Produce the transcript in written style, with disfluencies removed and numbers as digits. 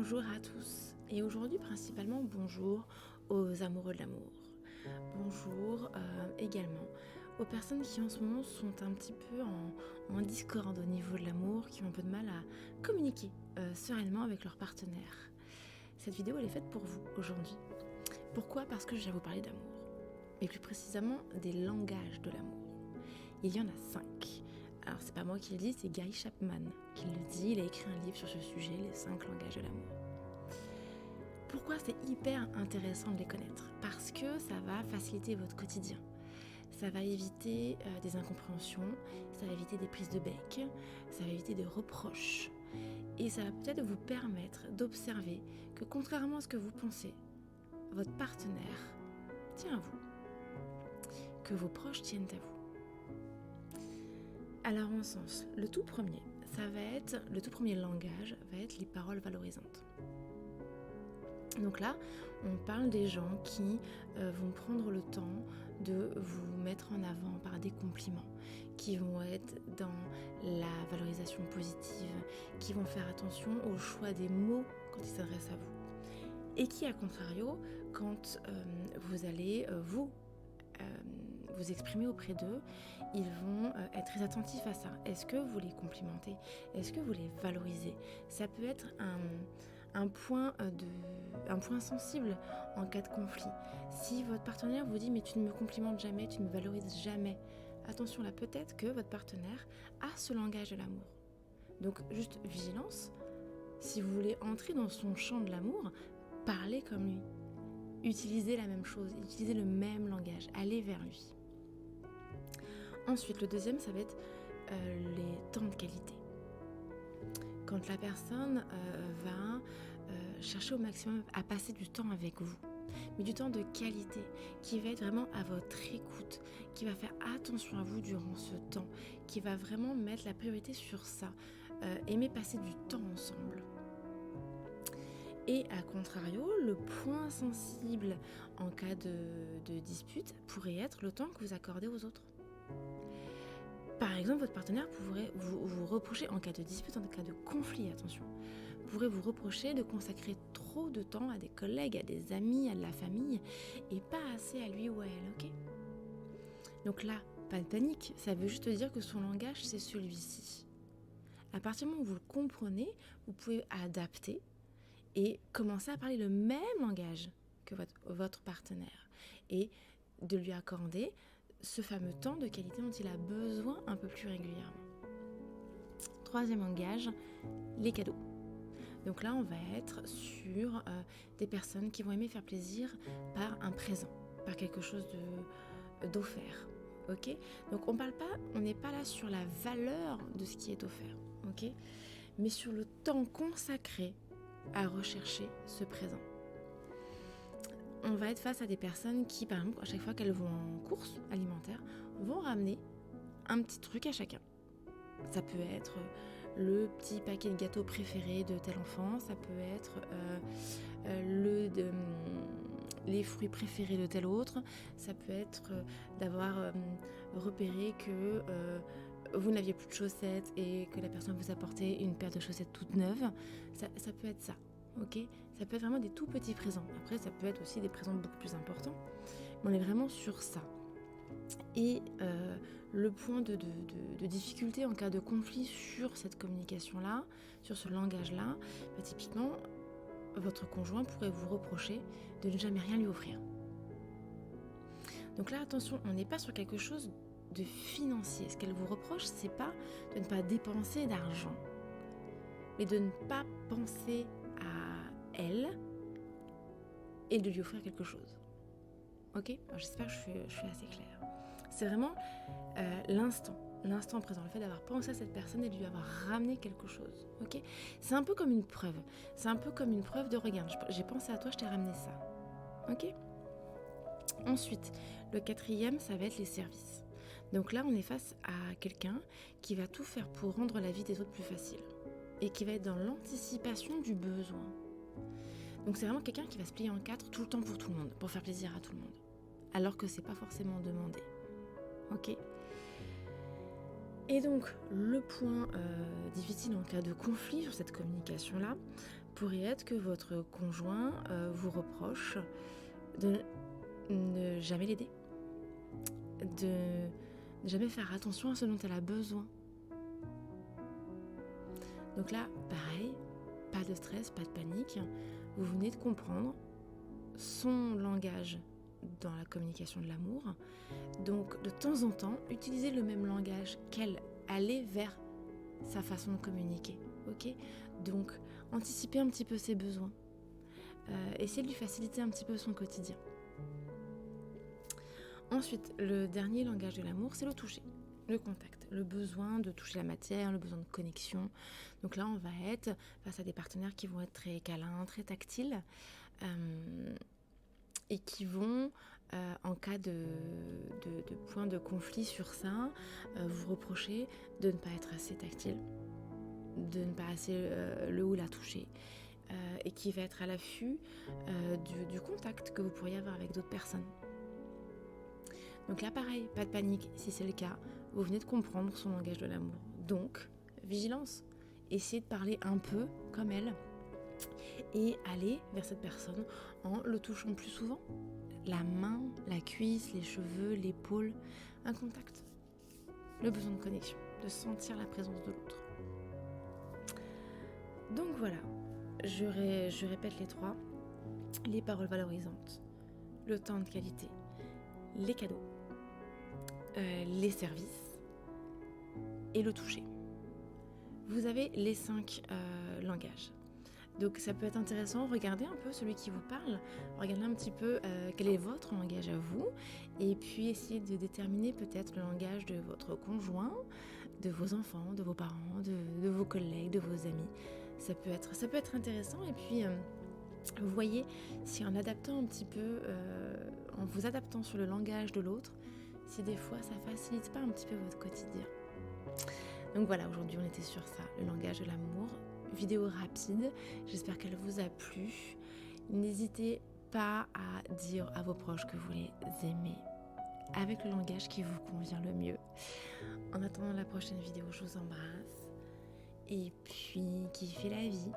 Bonjour à tous et aujourd'hui principalement bonjour aux amoureux de l'amour. Bonjour également aux personnes qui en ce moment sont un petit peu en discorde au niveau de l'amour, qui ont un peu de mal à communiquer sereinement avec leur partenaire. Cette vidéo elle est faite pour vous aujourd'hui. Pourquoi ? Parce que je vais vous parler d'amour, mais plus précisément des langages de l'amour. Il y en a 5. Alors c'est pas moi qui le dis, c'est Gary Chapman qui le dit. Il a écrit un livre sur ce sujet, les 5 langages de l'amour. Pourquoi c'est hyper intéressant de les connaître ? Parce que ça va faciliter votre quotidien. Ça va éviter des incompréhensions, ça va éviter des prises de bec, ça va éviter des reproches. Et ça va peut-être vous permettre d'observer que contrairement à ce que vous pensez, votre partenaire tient à vous, que vos proches tiennent à vous. Alors en sens, le tout premier langage va être les paroles valorisantes. Donc là, on parle des gens qui vont prendre le temps de vous mettre en avant par des compliments, qui vont être dans la valorisation positive, qui vont faire attention au choix des mots quand ils s'adressent à vous. Et qui, à contrario, quand vous allez vous exprimer auprès d'eux, ils vont être très attentifs à ça. Est-ce que vous les complimentez ? Est-ce que vous les valorisez ? Ça peut être un point sensible en cas de conflit. Si votre partenaire vous dit « mais tu ne me complimentes jamais, tu ne me valorises jamais », attention là, peut-être que votre partenaire a ce langage de l'amour. Donc juste vigilance, si vous voulez entrer dans son champ de l'amour, parlez comme lui. Utilisez la même chose, utilisez le même langage, allez vers lui. Ensuite, le deuxième, ça va être les temps de qualité. Quand la personne va chercher au maximum à passer du temps avec vous, mais du temps de qualité, qui va être vraiment à votre écoute, qui va faire attention à vous durant ce temps, qui va vraiment mettre la priorité sur ça, aimer passer du temps ensemble. Et à contrario, le point sensible en cas de dispute pourrait être le temps que vous accordez aux autres. Par exemple, votre partenaire pourrait vous reprocher, en cas de dispute, en cas de conflit, attention, pourrait vous reprocher de consacrer trop de temps à des collègues, à des amis, à de la famille, et pas assez à lui ou à elle, ok ? Donc là, pas de panique, ça veut juste dire que son langage, c'est celui-ci. À partir du moment où vous le comprenez, vous pouvez adapter et commencer à parler le même langage que votre partenaire et de lui accorder ce fameux temps de qualité dont il a besoin un peu plus régulièrement. Troisième langage, les cadeaux. Donc là, on va être sur des personnes qui vont aimer faire plaisir par un présent, par quelque chose d'offert. Ok ? Donc on n'est pas là sur la valeur de ce qui est offert, ok ? Mais sur le temps consacré à rechercher ce présent. On va être face à des personnes qui, par exemple, à chaque fois qu'elles vont en course alimentaire, vont ramener un petit truc à chacun. Ça peut être le petit paquet de gâteaux préféré de tel enfant, ça peut être les fruits préférés de tel autre, ça peut être d'avoir repéré que vous n'aviez plus de chaussettes et que la personne vous apportait une paire de chaussettes toute neuve. Ça peut être ça. Ok, ça peut être vraiment des tout petits présents. Après, ça peut être aussi des présents beaucoup plus importants. Mais on est vraiment sur ça. Et le point de difficulté en cas de conflit sur cette communication-là, sur ce langage-là, typiquement, votre conjoint pourrait vous reprocher de ne jamais rien lui offrir. Donc là, attention, on n'est pas sur quelque chose de financier. Ce qu'elle vous reproche, c'est pas de ne pas dépenser d'argent, mais de ne pas penser à elle et de lui offrir quelque chose. Ok ? Alors, j'espère que je suis assez claire. C'est vraiment l'instant présent, le fait d'avoir pensé à cette personne et de lui avoir ramené quelque chose. Ok ? C'est un peu comme une preuve. C'est un peu comme une preuve de regarde. J'ai pensé à toi, je t'ai ramené ça. Ok ? Ensuite, le quatrième, ça va être les services. Donc là, on est face à quelqu'un qui va tout faire pour rendre la vie des autres plus facile et qui va être dans l'anticipation du besoin. Donc c'est vraiment quelqu'un qui va se plier en quatre tout le temps pour tout le monde, pour faire plaisir à tout le monde, alors que c'est pas forcément demandé. Ok ? Et donc le point difficile en cas de conflit sur cette communication-là pourrait être que votre conjoint vous reproche de ne jamais l'aider, de ne jamais faire attention à ce dont elle a besoin. Donc là, pareil, pas de stress, pas de panique. Vous venez de comprendre son langage dans la communication de l'amour. Donc, de temps en temps, utilisez le même langage qu'elle, allez vers sa façon de communiquer. Ok ? Donc, anticipez un petit peu ses besoins. Essayez de lui faciliter un petit peu son quotidien. Ensuite, le dernier langage de l'amour, c'est le toucher, le contact, le besoin de toucher la matière, le besoin de connexion. Donc là, on va être face à des partenaires qui vont être très câlins, très tactiles, et qui vont, en cas de point de conflit sur ça, vous reprocher de ne pas être assez tactile, de ne pas assez le ou la toucher, et qui va être à l'affût du contact que vous pourriez avoir avec d'autres personnes. Donc là, pareil, pas de panique si c'est le cas. Vous venez de comprendre son langage de l'amour. Donc, vigilance. Essayez de parler un peu comme elle et aller vers cette personne en le touchant plus souvent. La main, la cuisse, les cheveux, l'épaule, un contact. Le besoin de connexion, de sentir la présence de l'autre. Donc voilà, je répète les 3. Les paroles valorisantes, le temps de qualité, les cadeaux, les services et le toucher. Vous avez les 5 langages. Donc ça peut être intéressant, regardez un peu celui qui vous parle, regardez un petit peu quel est votre langage à vous, et puis essayez de déterminer peut-être le langage de votre conjoint, de vos enfants, de vos parents, de vos collègues, de vos amis. Ça peut être intéressant, et puis vous voyez si en adaptant un petit peu, en vous adaptant sur le langage de l'autre, si des fois ça facilite pas un petit peu votre quotidien. Donc voilà, aujourd'hui on était sur ça, le langage de l'amour. Vidéo rapide, j'espère qu'elle vous a plu. N'hésitez pas à dire à vos proches que vous les aimez avec le langage qui vous convient le mieux. En attendant la prochaine vidéo, je vous embrasse et puis kiffez la vie.